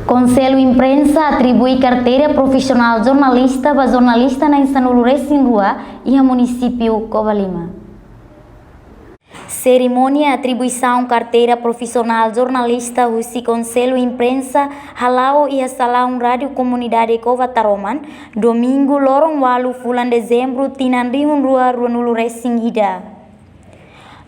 Conselho Imprensa atribui carteira profissional jornalista para jornalista na Insanulu Racing Rua e a município Covalima. Cerimônia atribuição carteira profissional jornalista Husi Conselho Imprensa Halau e a Salão Rádio Comunidade Covataroman domingo lorong walu bulan dezembro tinandrihun rua Runulu Racing Ida.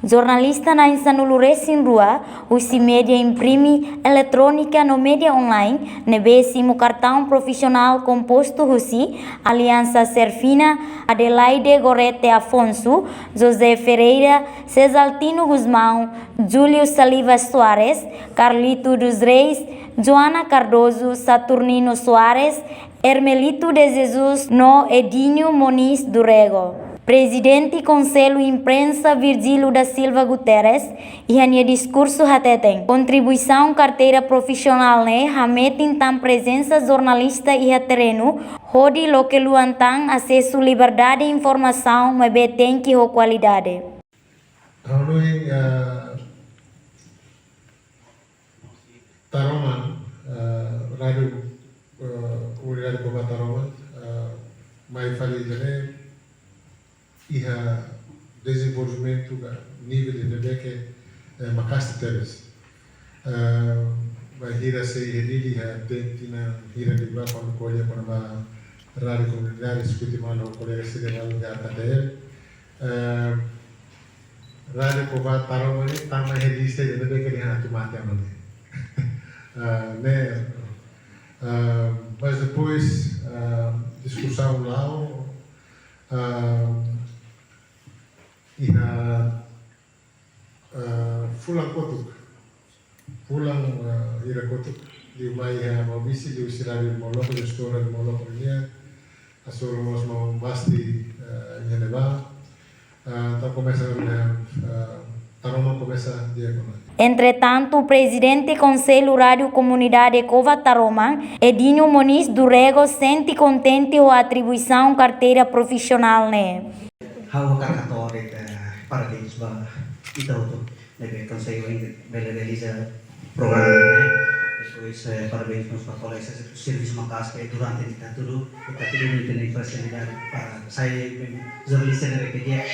Jornalista na Insanulu Racing Rua, Husi Media imprime eletrônica no media online, nebesimo cartão profissional composto Husi, Aliança Serfina, Adelaide Gorete Afonso, José Ferreira, Cesaltino Guzmão, Júlio Saliva Soares, Carlito dos Reis, Joana Cardoso, Saturnino Soares, Hermelito de Jesus, no Edinho Moniz Durego. Presidente Conselho Imprensa Virgílio da Silva Guterres e a discurso hateten. Contribuição carteira profissional ne hametin tam presença jornalista e a terreno, hodi lokeluantang acesso liberdade de informação, mas tem que ho qualidade. Taroman, Rádio Comunidade Covataroman, mais feliz iha desenvolvimento nível de nebeke makasta teres vai hira se hedili ha tentina hira di ba kon kolya kon ba rádio comunidade escuti mano colega se de mal ya tatel rádio Covataroman tama hedili se de nebeke ni ha tumate amane mas depois discussão lá fulang kotuk, ira kotuk di umai mau bisi di usirari molok di stora di molok ini, asur mos mau basti nyeneba, tak começa Taroma começa dia kono. Entretanto, o presidente do Conselho Rádio Comunidade Covataroman, Edinho Moniz Durego, sente contente com a atribuição carteira profissional ne. Hau kakatore parabéns ba ito to nebe Conselho realiza programa depois parabéns nos para esse serviço macas que durante kita tudo ini facilidade para saya jornalista nebe que dia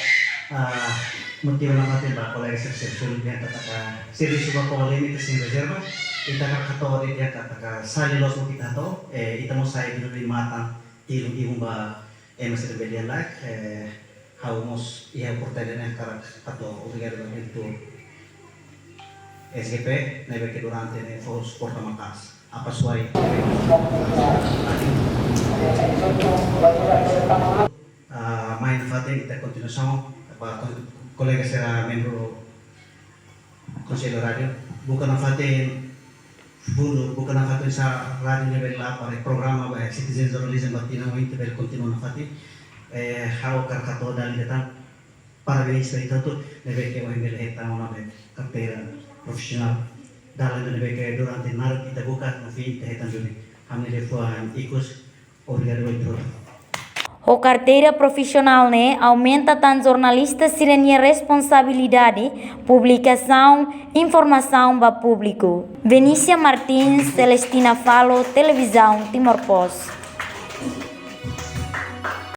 motivo natin ba colega serviço dia kata serviço ba colega ini sin reserva kita kakatore dia kata salilos mo kita to ita mo saya dulu matang ilung ba mas rebelian like Haumos ia portadena karak atau obrigado itu SGP nebe que durante ne fos porta macas apa suai main fatin kita continuação apa colega será membro Conselho Radio bukan fatin fundo bukan fatin sa radio nebe lá para programa ba citizen journalism batina muito bel continua fatin hau karkato dan kita parabéns itu tuh nebeke wahimil eta ona be carteira profissional dalam nebeke durante maret kita buka novi tehetan juni hamne defuan ikus obrigado muito. O carteira profissional ne aumenta tan jornalista sirenia responsabilidade, publicação, informação para público. Venícia Martins, Celestina Falo, Televisão Timor Post.